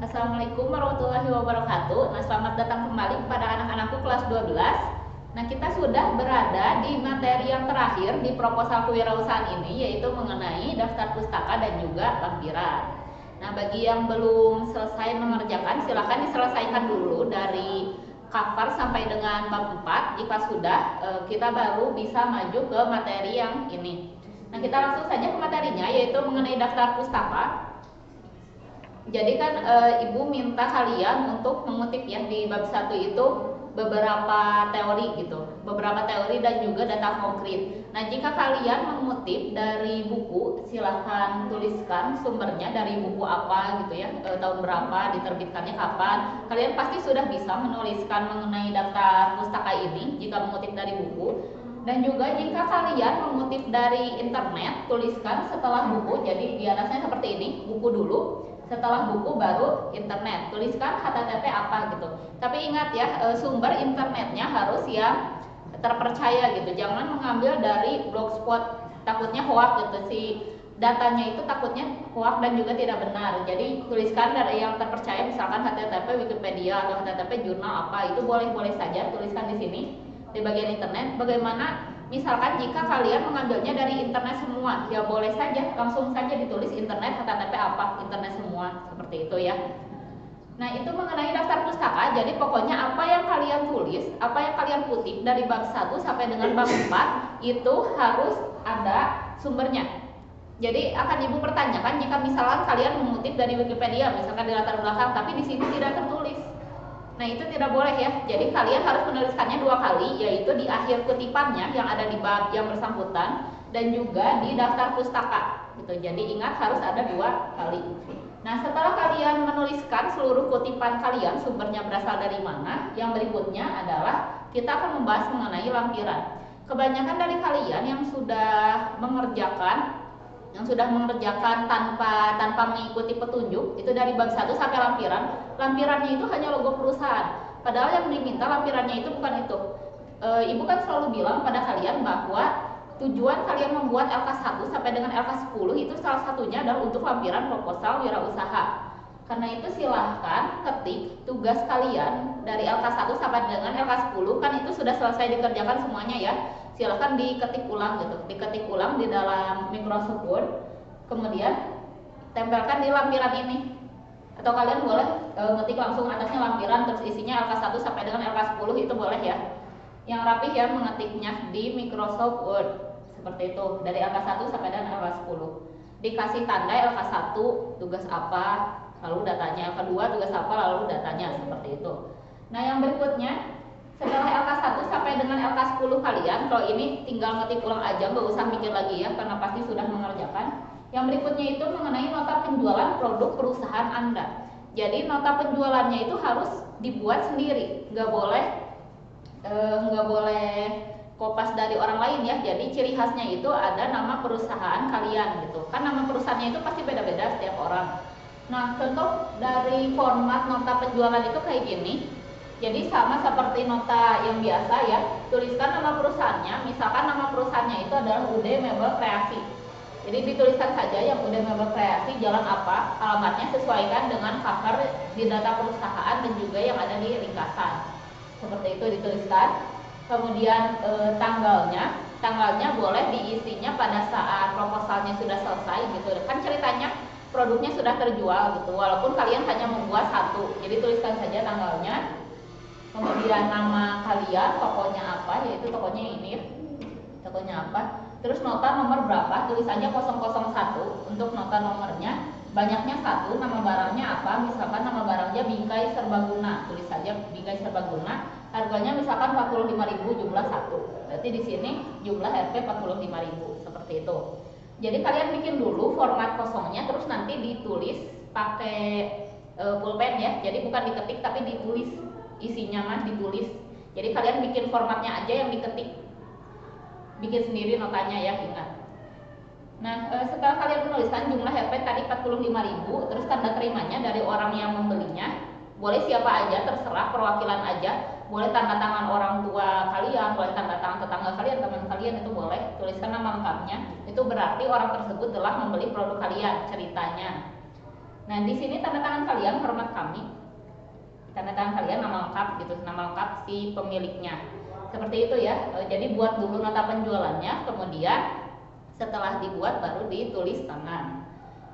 Assalamualaikum warahmatullahi wabarakatuh. Nah, selamat datang kembali kepada anak-anakku kelas 12. Nah, kita sudah berada di materi yang terakhir di proposal kewirausahaan ini, yaitu mengenai daftar pustaka dan juga lampiran. Nah, bagi yang belum selesai mengerjakan, silakan diselesaikan dulu dari cover sampai dengan bab 4. Jika sudah, kita baru bisa maju ke materi yang ini. Nah, kita langsung saja ke materinya, yaitu mengenai daftar pustaka. Jadi kan ibu minta kalian untuk mengutip ya di bab 1 itu beberapa teori gitu, beberapa teori dan juga data konkret. Nah, jika kalian mengutip dari buku, silahkan tuliskan sumbernya dari buku apa gitu ya, tahun berapa, diterbitkannya kapan. Kalian pasti sudah bisa menuliskan mengenai daftar pustaka ini jika mengutip dari buku. Dan juga jika kalian mengutip dari internet, tuliskan setelah buku. Jadi di atasnya seperti ini, buku dulu, setelah buku baru internet. Tuliskan HTTP apa gitu. Tapi ingat ya, sumber internetnya harus yang terpercaya gitu. Jangan mengambil dari blogspot, takutnya hoax gitu sih. Datanya itu takutnya hoax dan juga tidak benar. Jadi tuliskan dari yang terpercaya, misalkan HTTP Wikipedia atau HTTP jurnal apa, itu boleh-boleh saja tuliskan di sini di bagian internet. Bagaimana misalkan jika kalian mengambilnya dari internet semua, ya boleh saja langsung saja ditulis internet HTTP apa, internet semua, seperti itu ya. Nah, itu mengenai daftar pustaka. Jadi pokoknya apa yang kalian tulis, apa yang kalian kutip dari bab 1 sampai dengan bab 4 itu harus ada sumbernya. Jadi akan ibu pertanyakan jika misalkan kalian mengutip dari Wikipedia, misalkan di latar belakang, tapi di sini tidak tertulis. Nah, itu tidak boleh ya. Jadi kalian harus menuliskannya 2 kali, yaitu di akhir kutipannya yang ada di bab yang bersangkutan dan juga di daftar pustaka gitu. Jadi ingat harus ada 2 kali. Nah, setelah kalian menuliskan seluruh kutipan kalian sumbernya berasal dari mana, yang berikutnya adalah kita akan membahas mengenai lampiran. Kebanyakan dari kalian yang sudah mengerjakan tanpa mengikuti petunjuk itu dari bab 1 sampai lampirannya itu hanya logo perusahaan, padahal yang diminta lampirannya itu bukan itu. Ibu kan selalu bilang pada kalian bahwa tujuan kalian membuat LK1 sampai dengan LK10 itu salah satunya adalah untuk lampiran proposal wirausaha. Karena itu silahkan ketik tugas kalian dari LK1 sampai dengan LK10, kan itu sudah selesai dikerjakan semuanya ya. Silahkan diketik ulang gitu, diketik ulang di dalam Microsoft Word, kemudian tempelkan di lampiran ini. Atau kalian boleh ngetik langsung atasnya lampiran terus isinya LK1 sampai dengan LK10, itu boleh ya. Yang rapih ya mengetiknya di Microsoft Word seperti itu, dari LK1 sampai dengan LK10. Dikasih tanda LK1 tugas apa, lalu datanya, LK2 tugas apa, lalu datanya, seperti itu. Nah, yang berikutnya setelah LK1 sampai dengan LK10 kalian, kalau ini tinggal ngetik ulang aja, nggak usah mikir lagi ya, karena pasti sudah mengerjakan. Yang berikutnya itu mengenai nota penjualan produk perusahaan Anda. Jadi nota penjualannya itu harus dibuat sendiri, nggak boleh kopas dari orang lain ya. Jadi ciri khasnya itu ada nama perusahaan kalian gitu. Kan nama perusahaannya itu pasti beda-beda setiap orang. Nah, contoh dari format nota penjualan itu kayak gini. Jadi sama seperti nota yang biasa ya, tuliskan nama perusahaannya. Misalkan nama perusahaannya itu adalah UD Mebel Kreasi. Jadi dituliskan saja yang UD Mebel Kreasi, jalan apa, alamatnya sesuaikan dengan cover di data perusahaan dan juga yang ada di ringkasan. Seperti itu dituliskan. Kemudian tanggalnya boleh diisinya pada saat proposalnya sudah selesai gitu. Kan ceritanya produknya sudah terjual gitu, walaupun kalian hanya membuat 1. Jadi tuliskan saja tanggalnya. Kemudian nama kalian, tokonya apa, yaitu tokonya ini ya, tokonya apa. Terus nota nomor berapa, tulis aja 001 untuk nota nomornya. Banyaknya 1, nama barangnya apa, misalkan nama barangnya bingkai serbaguna, tulis saja bingkai serbaguna. Harganya misalkan 45.000, jumlah 1. Berarti di sini jumlah RP 45.000, seperti itu. Jadi kalian bikin dulu format kosongnya, terus nanti ditulis pakai pulpen ya. Jadi bukan diketik tapi ditulis. Isinya mah ditulis. Jadi kalian bikin formatnya aja yang diketik, bikin sendiri notanya ya, ingat. Nah, setelah kalian menuliskan jumlah RP tadi 45.000, terus tanda terimanya dari orang yang membelinya, boleh siapa aja, terserah, perwakilan aja. boleh tanda tangan orang tua kalian, boleh tanda tangan tetangga kalian, teman kalian, itu boleh. Tuliskan nama lengkapnya. Itu berarti orang tersebut telah membeli produk kalian, ceritanya. Nah, di sini tanda tangan kalian, hormat kami. Tanda tangan kalian nama lengkap gitu, nama lengkap si pemiliknya. Seperti itu ya. Jadi buat dulu nota penjualannya, kemudian setelah dibuat baru ditulis tangan.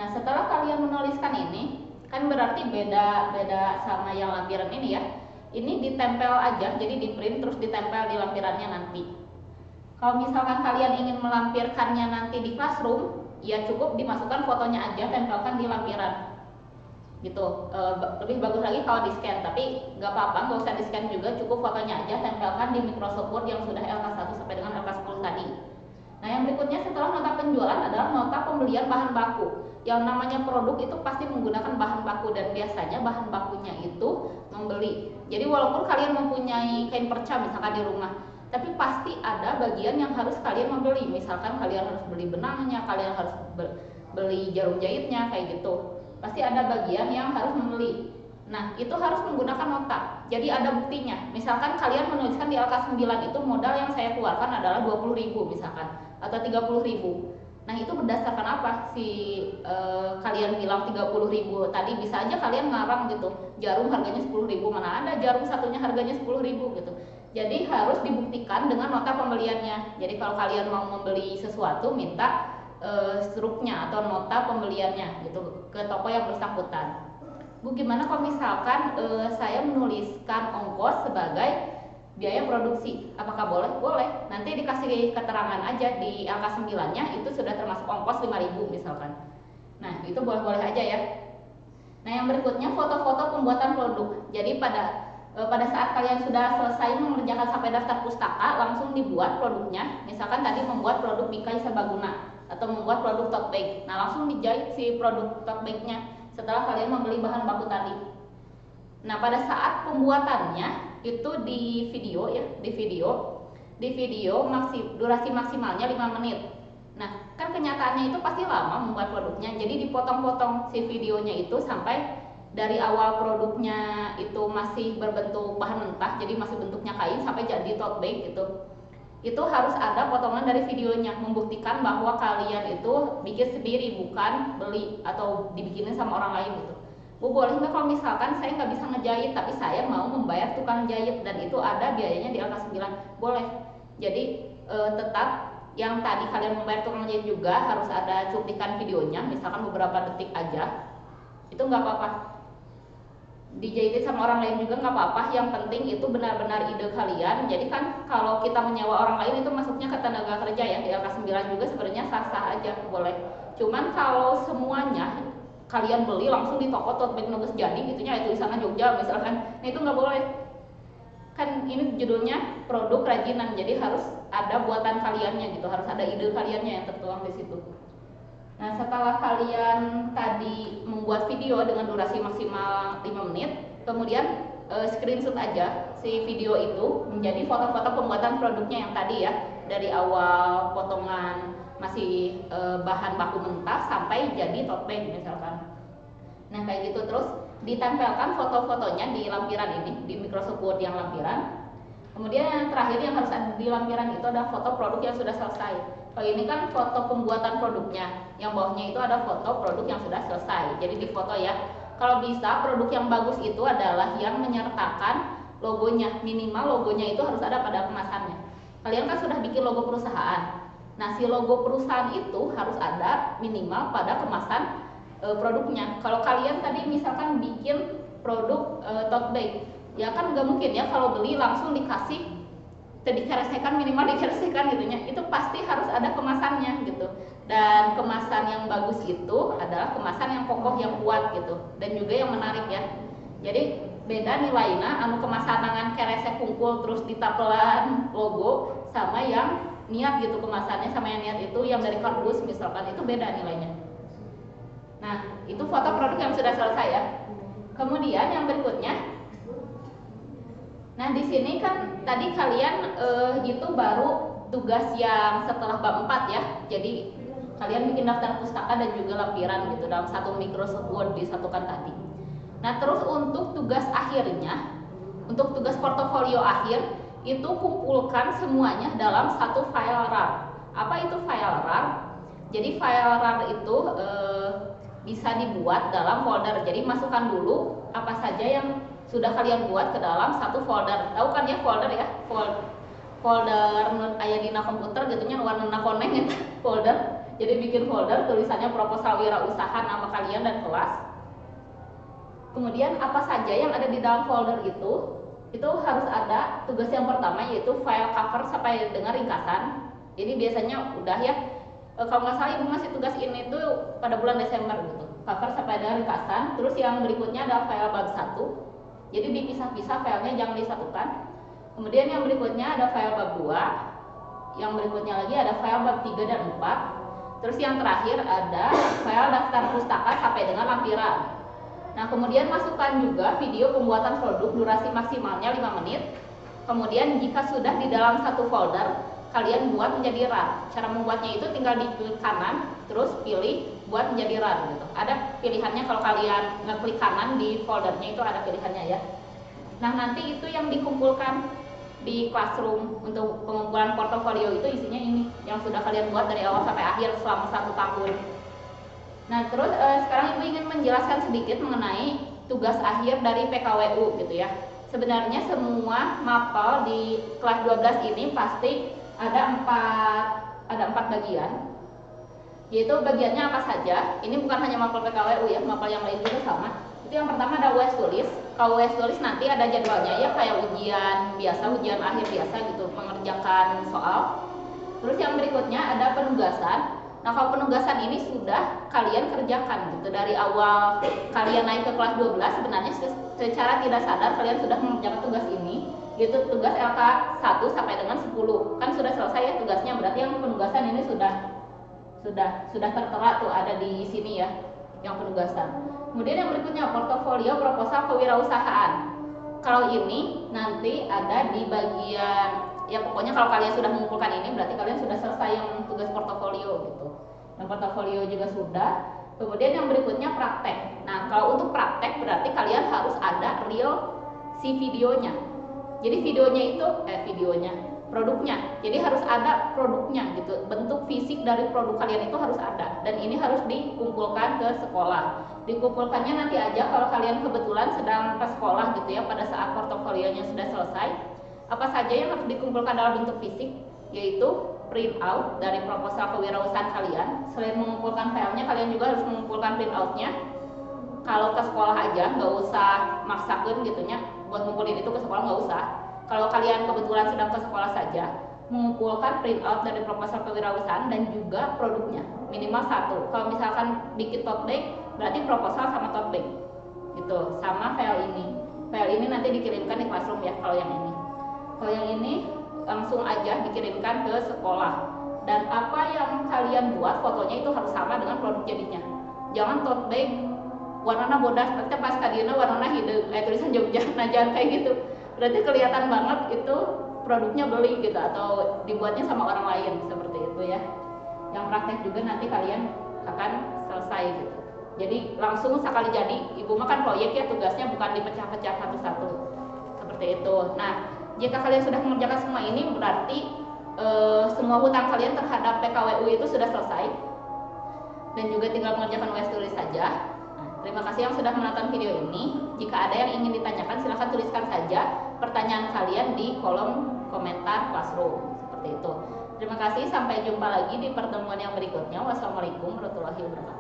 Nah, setelah kalian menuliskan ini, kan berarti beda sama yang lampiran ini ya. Ini ditempel aja, jadi di print terus ditempel di lampirannya nanti. Kalau misalkan kalian ingin melampirkannya nanti di classroom, ya cukup dimasukkan fotonya aja, tempelkan di lampiran gitu. Lebih bagus lagi kalau di scan, tapi nggak apa-apa, nggak usah di scan juga, cukup fotonya aja, tempelkan di Microsoft Word yang sudah LK1 sampai dengan LK10 tadi. Nah, yang berikutnya setelah nota penjualan adalah nota pembelian bahan baku. Yang namanya produk itu pasti menggunakan bahan baku, dan biasanya bahan bakunya itu membeli. Jadi walaupun kalian mempunyai kain perca misalkan di rumah, tapi pasti ada bagian yang harus kalian membeli. Misalkan kalian harus beli benangnya, kalian harus beli jarum jahitnya, kayak gitu. Pasti ada bagian yang harus membeli. Nah, itu harus menggunakan nota. Jadi ada buktinya. Misalkan kalian menuliskan di LK9 itu modal yang saya keluarkan adalah 20.000 misalkan, atau 30.000. Nah, itu berdasarkan apa kalian bilang 30.000 tadi? Bisa aja kalian ngarang gitu, jarum harganya 10.000, mana ada jarum satunya harganya 10.000 gitu. Jadi harus dibuktikan dengan nota pembeliannya. Jadi kalau kalian mau membeli sesuatu, minta struknya atau nota pembeliannya gitu ke toko yang bersangkutan. Bu, gimana kalau misalkan saya menuliskan ongkos sebagai biaya produksi, apakah boleh? Boleh. Nanti dikasih keterangan aja di LK9-nya itu sudah termasuk ongkos 5.000 misalkan. Nah, itu boleh-boleh aja ya. Nah, yang berikutnya foto-foto pembuatan produk. Jadi pada saat kalian sudah selesai mengerjakan sampai daftar pustaka, langsung dibuat produknya. Misalkan tadi membuat produk bingkai serbaguna atau membuat produk tote bag. Nah, langsung dijahit si produk tote bagnya setelah kalian membeli bahan baku tadi. Nah, pada saat pembuatannya itu di video ya, durasi maksimalnya 5 menit. Nah, kan kenyataannya itu pasti lama membuat produknya, jadi dipotong-potong si videonya itu sampai dari awal produknya itu masih berbentuk bahan mentah, jadi masih bentuknya kain, sampai jadi tote bag gitu. Itu harus ada potongan dari videonya membuktikan bahwa kalian itu bikin sendiri, bukan beli atau dibikinin sama orang lain gitu. Bu, boleh nggak kalau misalkan saya nggak bisa ngejahit tapi saya mau membayar tukang jahit dan itu ada biayanya di LK9? Boleh. Jadi tetap yang tadi kalian membayar tukang jahit juga harus ada cuplikan videonya, misalkan beberapa detik aja. Itu nggak apa-apa. Dijahitin sama orang lain juga nggak apa-apa, yang penting itu benar-benar ide kalian. Jadi kan kalau kita menyewa orang lain itu masuknya ke tenaga kerja ya, di LK9 juga sebenarnya sah-sah aja, boleh. Cuman kalau semuanya kalian beli langsung di toko tote bag nubes jadi gitunya, itu di sana Jogja misalkan, nah itu nggak boleh. Kan ini judulnya produk kerajinan, jadi harus ada buatan kaliannya gitu, harus ada ide kaliannya yang tertuang di situ. Nah, setelah kalian tadi membuat video dengan durasi maksimal 5 menit, kemudian screenshot aja si video itu menjadi foto-foto pembuatan produknya yang tadi ya, dari awal potongan masih bahan baku mentah sampai jadi tote bag misalkan. Nah, kayak gitu terus ditempelkan foto-fotonya di lampiran ini, di Microsoft Word yang lampiran. Kemudian yang terakhir yang harus ada di lampiran itu ada foto produk yang sudah selesai. Kalau ini kan foto pembuatan produknya, yang bawahnya itu ada foto produk yang sudah selesai. Jadi di foto ya. Kalau bisa produk yang bagus itu adalah yang menyertakan logonya, minimal logonya itu harus ada pada kemasannya. Kalian kan sudah bikin logo perusahaan. Nah, si logo perusahaan itu harus ada minimal pada kemasan produknya. Kalau kalian tadi misalkan bikin produk tote bag, ya kan nggak mungkin ya kalau beli langsung dikasih dikeresekan, minimal dikeresekan gitu ya. Itu pasti harus ada kemasannya gitu. Dan kemasan yang bagus itu adalah kemasan yang kokoh, yang kuat gitu, dan juga yang menarik ya. Jadi beda nilainya anu kemasan dengan keresek kungkul terus ditapelan logo sama yang niat gitu kemasannya, sama yang niat itu yang dari kardus misalkan, itu beda nilainya. Nah, itu foto produk yang sudah selesai ya. Kemudian yang berikutnya, nah di sini kan tadi kalian itu baru tugas yang setelah bab 4 ya. Jadi kalian bikin daftar pustaka dan juga lampiran gitu dalam satu Microsoft Word disatukan tadi. Nah, terus untuk tugas akhirnya untuk tugas portofolio akhir itu kumpulkan semuanya dalam satu file RAR. Apa itu file RAR? Jadi file RAR itu bisa dibuat dalam folder. Jadi masukkan dulu apa saja yang sudah kalian buat ke dalam satu folder. Tahu kan ya folder ya? Folder aya dina komputer gitu nya warna koneng gitu folder. Jadi bikin folder tulisannya proposal wirausaha, nama kalian dan kelas. Kemudian apa saja yang ada di dalam folder itu harus ada tugas yang pertama, yaitu file cover sampai dengan ringkasan. Ini biasanya udah ya, kalau nggak salah ibu ngasih tugas ini tuh pada bulan Desember gitu, cover sampai dengan ringkasan. Terus yang berikutnya ada file bab 1, jadi dipisah-pisah filenya, jangan disatukan. Kemudian yang berikutnya ada file bab 2, yang berikutnya lagi ada file bab 3 dan 4. Terus yang terakhir ada file daftar pustaka sampai dengan lampiran. Nah, kemudian masukkan juga video pembuatan produk, durasi maksimalnya 5 menit. Kemudian jika sudah di dalam satu folder, kalian buat menjadi RAR. Cara membuatnya itu tinggal diklik kanan, terus pilih buat menjadi RAR gitu. Ada pilihannya, kalau kalian ngeklik kanan di foldernya itu ada pilihannya ya. Nah, nanti itu yang dikumpulkan di Classroom untuk pengumpulan portofolio itu isinya ini, yang sudah kalian buat dari awal sampai akhir selama 1 tahun. Nah, terus sekarang Ibu ingin menjelaskan sedikit mengenai tugas akhir dari PKWU gitu ya. Sebenarnya semua mapel di kelas 12 ini pasti ada 4 bagian. Yaitu bagiannya apa saja? Ini bukan hanya mapel PKWU ya, mapel yang lain juga sama. Itu yang pertama ada UAS tulis. Kalau UAS tulis nanti ada jadwalnya ya, kayak ujian biasa, ujian akhir biasa gitu, mengerjakan soal. Terus yang berikutnya ada penugasan. Nah, kalau penugasan ini sudah kalian kerjakan gitu dari awal kalian naik ke kelas 12, sebenarnya secara tidak sadar kalian sudah mengerjakan tugas ini, yaitu tugas LK 1 sampai dengan 10. Kan sudah selesai ya tugasnya, berarti yang penugasan ini sudah tertera tuh, ada di sini ya yang penugasan. Kemudian yang berikutnya portofolio proposal kewirausahaan. Kalau ini nanti ada di bagian, ya pokoknya kalau kalian sudah mengumpulkan ini berarti kalian sudah selesai yang tugas portofolio gitu. Yang portofolio juga sudah. Kemudian yang berikutnya praktek. Nah, kalau untuk praktek berarti kalian harus ada real si videonya. Jadi produknya. Jadi harus ada produknya gitu. Bentuk fisik dari produk kalian itu harus ada, dan ini harus dikumpulkan ke sekolah. Dikumpulkannya nanti aja kalau kalian kebetulan sedang ke sekolah gitu ya, pada saat portofolionya sudah selesai. Apa saja yang harus dikumpulkan dalam bentuk fisik, yaitu print out dari proposal kewirausahaan kalian. Selain mengumpulkan filenya, kalian juga harus mengumpulkan print outnya. Kalau ke sekolah aja, nggak usah maksakan gitunya buat ngumpulin itu ke sekolah, nggak usah. Kalau kalian kebetulan sedang ke sekolah saja, mengumpulkan print out dari proposal kewirausahaan dan juga produknya minimal 1. Kalau misalkan bikin tote bag, berarti proposal sama tote bag gitu, sama file ini. File ini nanti dikirimkan di Classroom ya. Kalau yang ini langsung aja dikirimkan ke sekolah. Dan apa yang kalian buat fotonya itu harus sama dengan produk jadinya. Jangan tote bag warnanya bodas, nanti pas kadina warnanya hidup, tulisan Jogja, nah jangan kayak gitu. Berarti kelihatan banget itu produknya beli gitu, atau dibuatnya sama orang lain, seperti itu ya. Yang praktek juga nanti kalian akan selesai gitu. Jadi langsung sekali jadi. Ibu makan proyek ya, tugasnya bukan dipecah-pecah satu-satu seperti itu. Nah, jika kalian sudah mengerjakan semua ini berarti semua hutang kalian terhadap PKWU itu sudah selesai, dan juga tinggal mengerjakan UAS tulis saja. Terima kasih yang sudah menonton video ini. Jika ada yang ingin ditanyakan, silahkan tuliskan saja pertanyaan kalian di kolom komentar Classroom. Seperti itu. Terima kasih, sampai jumpa lagi di pertemuan yang berikutnya. Wassalamualaikum warahmatullahi wabarakatuh.